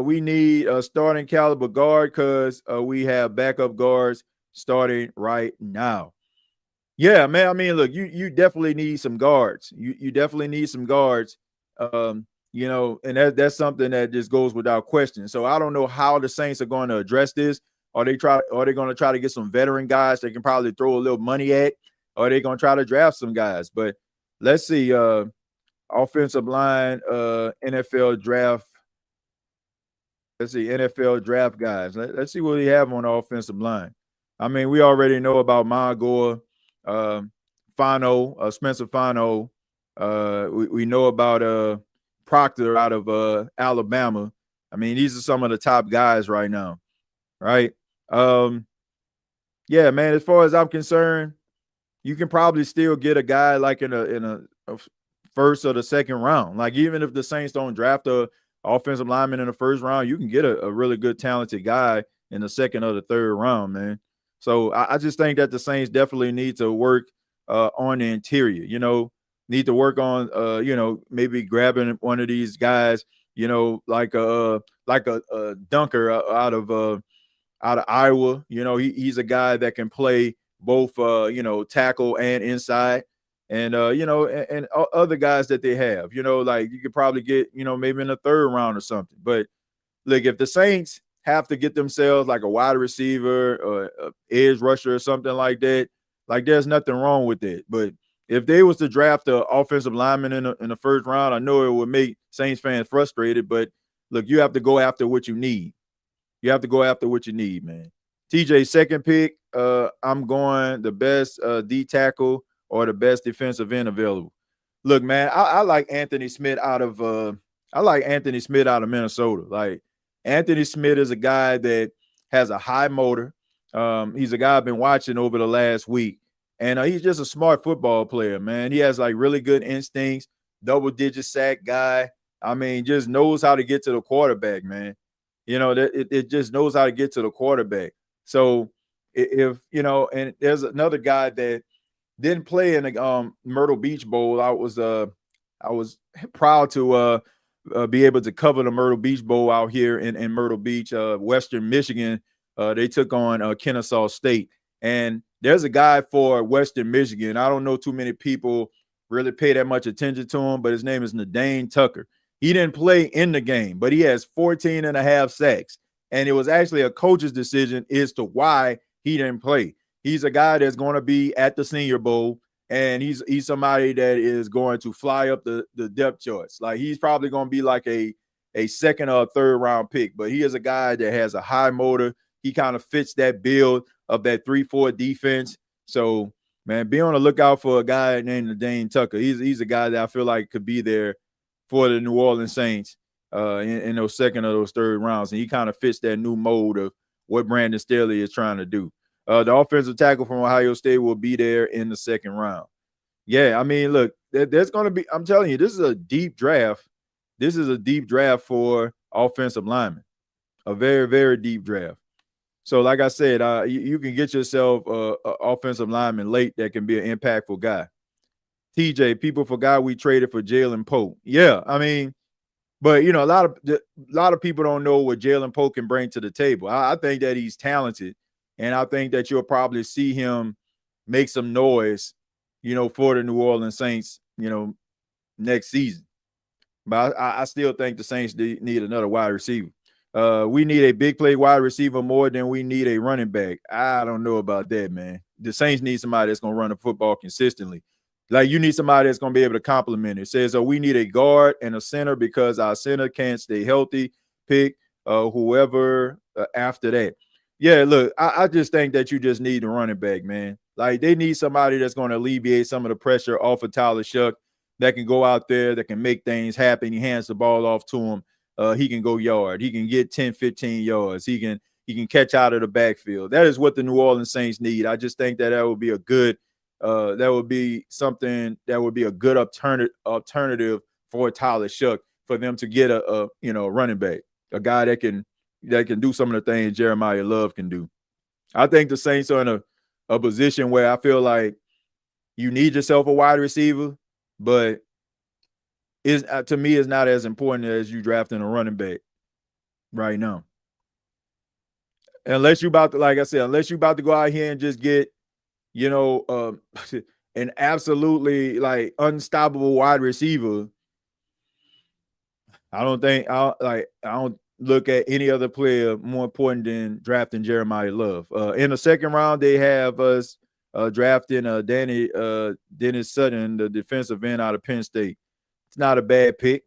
J: We need a starting caliber guard because we have backup guards starting right now. Yeah, man. I mean, look, you definitely need some guards. You definitely need some guards. You know, and that's something that just goes without question. So I don't know how the Saints are going to address this. Are they going to try to get some veteran guys they can probably throw a little money at? Or are they going to try to draft some guys? But let's see. Offensive line, NFL draft. Let's see, NFL draft guys. Let's see what we have on the offensive line. I mean, we already know about Magor, Fano, Spencer Fano. We know about Proctor out of Alabama. I mean, these are some of the top guys right now, right? Yeah, man. As far as I'm concerned, you can probably still get a guy like in a first or the second round. Like even if the Saints don't draft a offensive lineman in the first round, you can get a really good, talented guy in the second or the third round, man. So I just think that the Saints definitely need to work on the interior, you know, need to work on, you know, maybe grabbing one of these guys, you know, like a dunker out of Iowa. You know, he's a guy that can play both, you know, tackle and inside. And, you know, and other guys that they have, you know, like you could probably get, you know, maybe in the third round or something. But look, if the Saints have to get themselves like a wide receiver or a edge rusher or something like that, like there's nothing wrong with it. But if they was to draft an offensive lineman in the first round, I know it would make Saints fans frustrated. But look, you have to go after what you need. You have to go after what you need, man. TJ, second pick, I'm going the best D tackle or the best defensive end available. Look, man, I like Anthony Smith out of Minnesota. Like Anthony Smith is a guy that has a high motor. He's a guy I've been watching over the last week, and he's just a smart football player, man. He has like really good instincts, double-digit sack guy. I mean, just knows how to get to the quarterback, man. You know, that it just knows how to get to the quarterback. So if you know, and there's another guy that didn't play in the Myrtle Beach Bowl. I was proud to be able to cover the Myrtle Beach Bowl out here in Myrtle Beach, Western Michigan. They took on Kennesaw State, and there's a guy for Western Michigan. I don't know too many people really pay that much attention to him, but his name is Nadane Tucker. He didn't play in the game, but he has 14 and a half sacks, and it was actually a coach's decision as to why he didn't play. He's a guy that's going to be at the Senior Bowl, and he's somebody that is going to fly up the depth charts. Like he's probably going to be like a second or third round pick, but he is a guy that has a high motor. He kind of fits that build of that 3-4 defense. So, man, be on the lookout for a guy named Dane Tucker. He's a guy that I feel like could be there for the New Orleans Saints in those second or those third rounds, and he kind of fits that new mode of what Brandon Staley is trying to do. The offensive tackle from Ohio State will be there in the second round. Yeah, I mean, look, there's going to be – I'm telling you, this is a deep draft. This is a deep draft for offensive linemen, a very, very deep draft. So, like I said, you can get yourself an offensive lineman late that can be an impactful guy. TJ, people forgot we traded for Jalen Pope. Yeah, I mean, but, you know, a lot of people don't know what Jalen Pope can bring to the table. I think that he's talented. And I think that you'll probably see him make some noise, you know, for the New Orleans Saints, you know, next season. But I still think the Saints need another wide receiver. We need a big play wide receiver more than we need a running back. I don't know about that, man. The Saints need somebody that's going to run the football consistently. Like you need somebody that's going to be able to complement it. It says, we need a guard and a center because our center can't stay healthy. Pick whoever after that. Yeah, look, I just think that you just need a running back, man. Like they need somebody that's going to alleviate some of the pressure off of Tyler Shuck that can go out there, that can make things happen. He hands the ball off to him. He can go yard. He can get 10, 15 yards. He can catch out of the backfield. That is what the New Orleans Saints need. I just think that would be a good that would be something that would be a good alternative for Tyler Shuck for them to get a running back, a guy that can that can do some of the things Jeremiah Love can do. I think the Saints are in a position where I feel like you need yourself a wide receiver, but to me, it's not as important as you drafting a running back right now. Unless you about to, like I said, unless you about to go out here and just get, an absolutely like unstoppable wide receiver. I don't look at any other player more important than drafting Jeremiah Love. In the second round, they have us drafting Dennis Sutton, the defensive end out of Penn State. It's not a bad pick.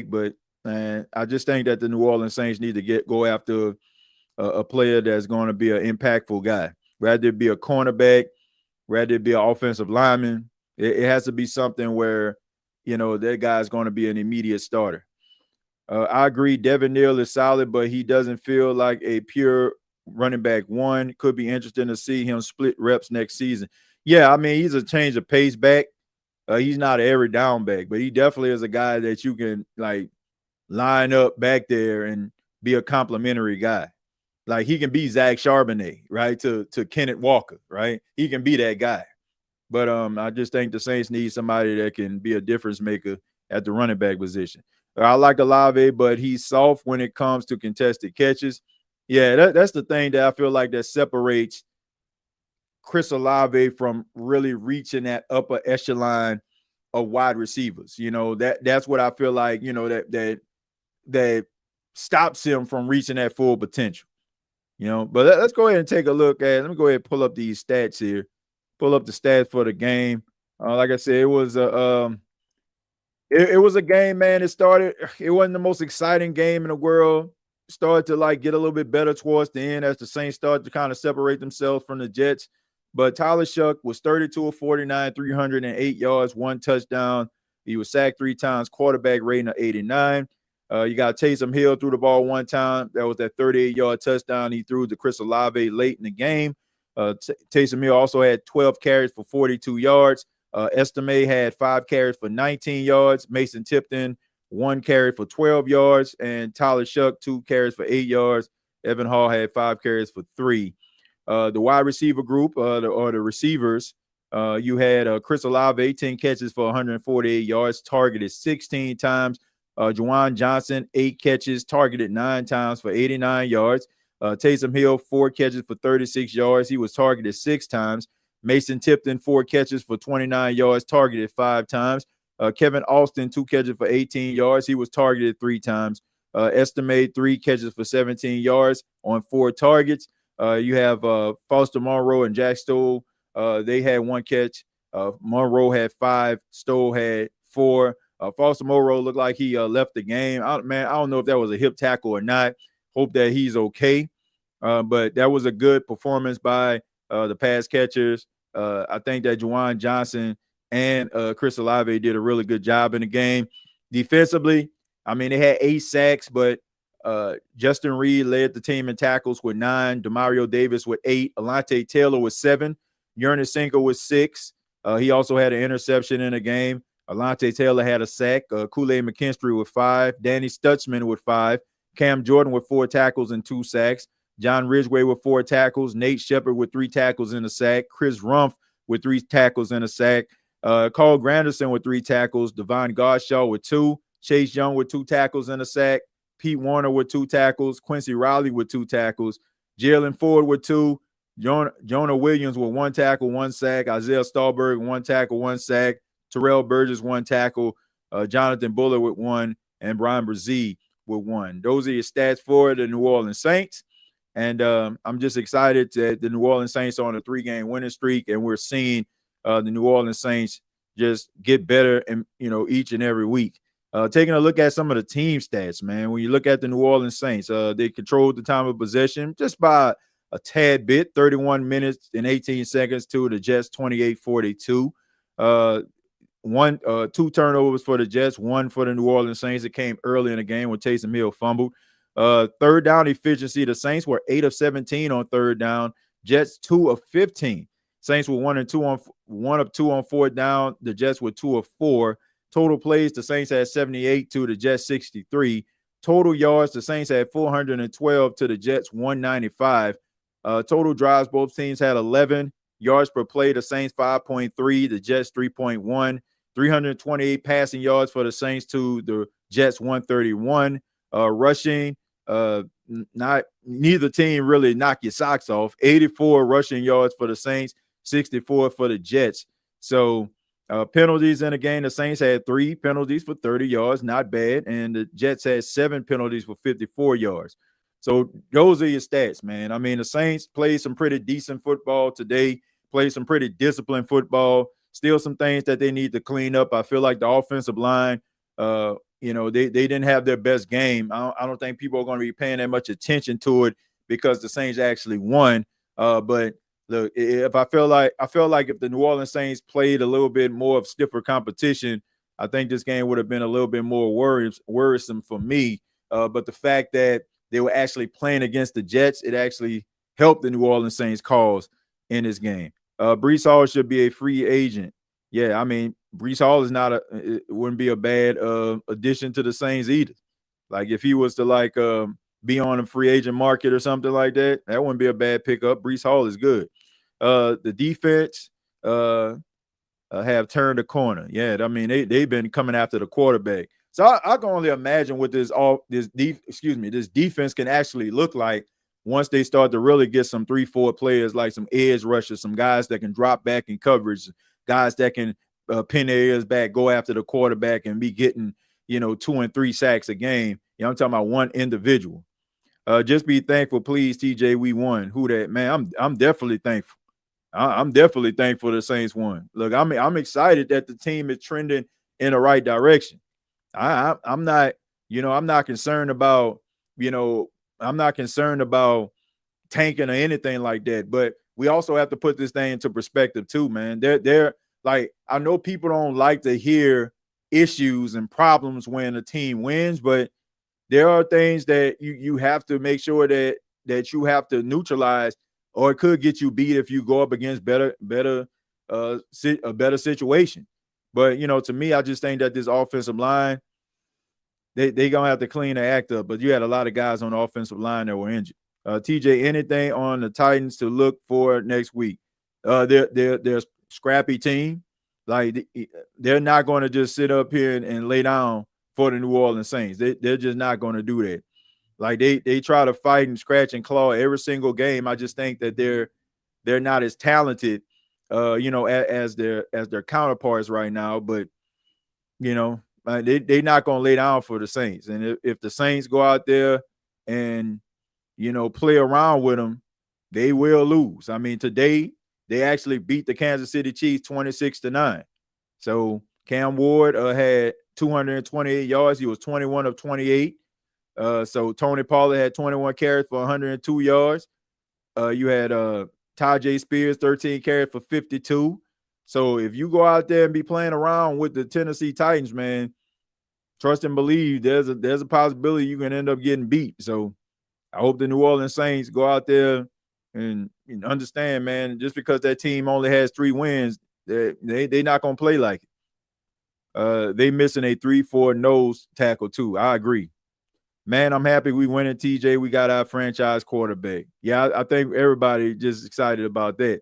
J: But I just think that the New Orleans Saints need to go after a player that's going to be an impactful guy. Rather it be a cornerback, rather it be an offensive lineman. It has to be something where, that guy's going to be an immediate starter. I agree. Devin Neal is solid, but he doesn't feel like a pure running back one. Could be interesting to see him split reps next season. Yeah, I mean, he's a change of pace back. He's not an every down back, but he definitely is a guy that you can like line up back there and be a complimentary guy. Like he can be Zach Charbonnet, right? To Kenneth Walker, right? He can be that guy. But I just think the Saints need somebody that can be a difference maker at the running back position. I like Olave, but he's soft when it comes to contested catches. Yeah, that's the thing that I feel like that separates Chris Olave from really reaching that upper echelon of wide receivers. That's what I feel like, that stops him from reaching that full potential. But let's go ahead and take a look at. Let me go ahead and pull up these stats here. Pull up the stats for the game. Like I said, it was a game, man. It wasn't the most exciting game in the world. Started to like get a little bit better towards the end as the Saints started to kind of separate themselves from the Jets. But Tyler Shuck was 32 of 49, 308 yards, 1 touchdown. He was sacked 3 times, quarterback rating of 89. You got Taysom Hill threw the ball 1 time. That was that 38-yard touchdown he threw to Chris Olave late in the game. Taysom Hill also had 12 carries for 42 yards. Estime had 5 carries for 19 yards. Mason Tipton, 1 carry for 12 yards. And Tyler Shuck, 2 carries for 8 yards. Evan Hall had 5 carries for 3. The wide receiver group, or the receivers, you had Chris Olave, 18 catches for 148 yards, targeted 16 times. Juwan Johnson, 8 catches, targeted 9 times for 89 yards. Taysom Hill, 4 catches for 36 yards. He was targeted 6 times. Mason Tipton, 4 catches for 29 yards, targeted 5 times. Kevin Austin, 2 catches for 18 yards. He was targeted 3 times. Estimate 3 catches for 17 yards on 4 targets. You have Foster Monroe and Jack Stoll. They had 1 catch. Monroe had 5. Stoll had 4. Foster Monroe looked like he left the game. I don't know if that was a hip tackle or not. Hope that he's okay. But that was a good performance by the pass catchers. I think that Juwan Johnson and Chris Olave did a really good job in the game. Defensively, I mean, they had 8 sacks, but Justin Reed led the team in tackles with 9. Demario Davis with 8. Alante Taylor with 7. Yernis Sinker with 6. He also had an interception in the game. Alante Taylor had a sack. Kool-Aid McKinstry with 5. Danny Stutzman with 5. Cam Jordan with 4 tackles and 2 sacks. John Ridgway with 4 tackles. Nate Shepard with 3 tackles and a sack. Chris Rumpf with 3 tackles and a sack. Carl Granderson with 3 tackles. Devon Godshaw with 2. Chase Young with 2 tackles and a sack. Pete Warner with 2 tackles. Quincy Riley with 2 tackles. Jalen Ford with 2. Jonah Williams with 1 tackle, 1 sack. Isaiah Stallberg, 1 tackle, 1 sack. Terrell Burgess, 1 tackle. Jonathan Buller with 1. And Brian Brzee with 1. Those are your stats for the New Orleans Saints. And I'm just excited that the New Orleans Saints are on a 3-game winning streak, and we're seeing the New Orleans Saints just get better and each and every week. Taking a look at some of the team stats, man. When you look at the New Orleans Saints, they controlled the time of possession just by a tad bit, 31 minutes and 18 seconds to the Jets 28-42. 2 turnovers for the Jets, 1 for the New Orleans Saints. It came early in the game when Taysom Hill fumbled. Third down efficiency, the Saints were 8 of 17 on third down. Jets 2 of 15. Saints were 1 of 2 on 4th down. The Jets were 2 of 4. Total plays, the Saints had 78 to the Jets 63. Total yards, the Saints had 412 to the Jets 195. Total drives, both teams had 11. Yards per play, the Saints 5.3, the Jets 3.1. 328 passing yards for the Saints to the Jets 131. Rushing, neither team really knocked your socks off. 84 rushing yards for the Saints, 64 for the Jets. So penalties in the game, the Saints had 3 penalties for 30 yards, not bad. And the Jets had 7 penalties for 54 yards. So those are your stats, man. I mean, the Saints played some pretty decent football today, played some pretty disciplined football. Still some things that they need to clean up. I feel like the offensive line, they didn't have their best game. I don't think people are going to be paying that much attention to it because the Saints actually won. But look, if I feel like if the New Orleans Saints played a little bit more of stiffer competition, I think this game would have been a little bit more worrisome for me. But the fact that they were actually playing against the Jets, it actually helped the New Orleans Saints cause in this game. Breece Hall should be a free agent. Yeah, I mean, Breece Hall is not it wouldn't be a bad addition to the Saints either. Like if he was to be on a free agent market or something like that, that wouldn't be a bad pickup. Breece Hall is good. The defense have turned the corner. Yeah, I mean they've been coming after the quarterback. So I can only imagine what this defense can actually look like once they start to really get some 3-4 players, like some edge rushers, some guys that can drop back in coverage, guys that can pin their ears back, go after the quarterback, and be getting 2 and 3 sacks a game. I'm talking about one individual. Just be thankful, please, TJ. We won. Who that, man? I'm definitely thankful. I'm definitely thankful the Saints won. Look, I'm excited that the team is trending in the right direction. I'm not concerned about tanking or anything like that. But we also have to put this thing into perspective too, man. They're like, I know people don't like to hear issues and problems when a team wins, but there are things that you have to make sure that you have to neutralize, or it could get you beat if you go up against a better situation. But to me, I just think that this offensive line, they gonna have to clean the act up. But you had a lot of guys on the offensive line that were injured. TJ, anything on the Titans to look for next week? They're a scrappy team. Like they're not going to just sit up here and lay down for the New Orleans Saints. They're just not going to do that. Like they try to fight and scratch and claw every single game. I just think that they're not as talented, as their counterparts right now. But they're not going to lay down for the Saints. And if the Saints go out there and play around with them, they will lose. I mean, today they actually beat the Kansas City Chiefs 26-9. So Cam Ward had 228 yards. He was 21 of 28. So Tony Pollard had 21 carries for 102 yards. You had Tajay Spears 13 carries for 52. So if you go out there and be playing around with the Tennessee Titans, man, trust and believe there's a possibility you can end up getting beat. So I hope the New Orleans Saints go out there and understand, man, just because that team only has 3 wins, they're not going to play like it. They missing a 3-4 nose tackle too. I agree. Man, I'm happy we win it, TJ. We got our franchise quarterback. Yeah, I think everybody just excited about that.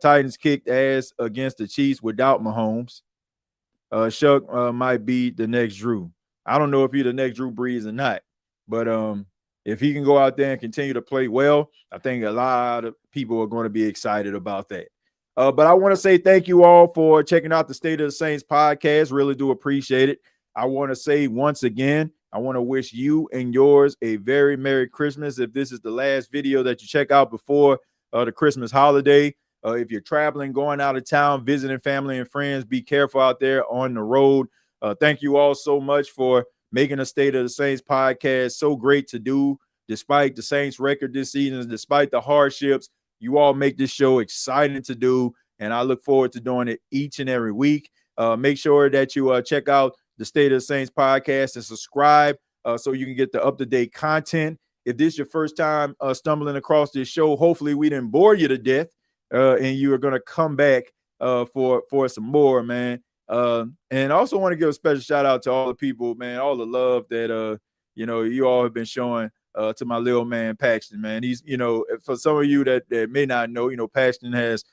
J: Titans kicked ass against the Chiefs without Mahomes. Shuck might be the next Drew. I don't know if he's the next Drew Brees or not, but if he can go out there and continue to play well, I think a lot of people are going to be excited about that. But I want to say thank you all for checking out the State of the Saints podcast. Really do appreciate it. I want to say once again, I want to wish you and yours a very Merry Christmas. If this is the last video that you check out before the Christmas holiday, if you're traveling, going out of town, visiting family and friends, be careful out there on the road. Thank you all so much for making the State of the Saints podcast so great to do. Despite the Saints record this season, despite the hardships, you all make this show exciting to do, and I look forward to doing it each and every week. Make sure that you check out the State of the Saints podcast and subscribe so you can get the up-to-date content. If this is your first time stumbling across this show, hopefully we didn't bore you to death, and you are going to come back for some more, man. And I also want to give a special shout out to all the people, man, all the love that you all have been showing to my little man Paxton, man. He's, for some of you that may not know, Paxton has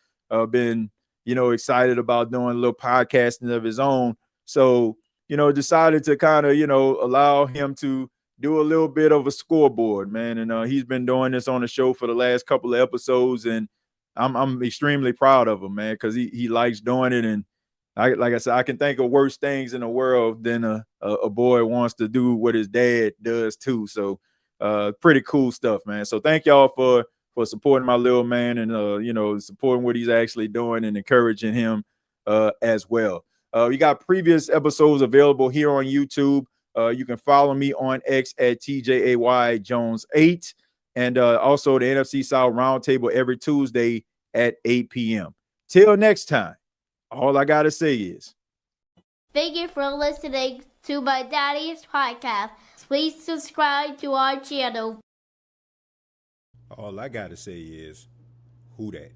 J: been, excited about doing a little podcasting of his own. So, decided to kind of, allow him to do a little bit of a scoreboard, man. And he's been doing this on the show for the last couple of episodes, and I'm extremely proud of him, man, because he likes doing it. And like I said, I can think of worse things in the world than a boy wants to do what his dad does too. So pretty cool stuff, man. So thank y'all for supporting my little man and supporting what he's actually doing and encouraging him as well. We got previous episodes available here on YouTube. You can follow me on X at TJAY Jones 8, and also the NFC South Roundtable every Tuesday at 8 p.m. Till next time, all I gotta say is
H: Thank you for listening to my daddy's podcast. Please subscribe to our channel.
I: All I gotta say is, who that?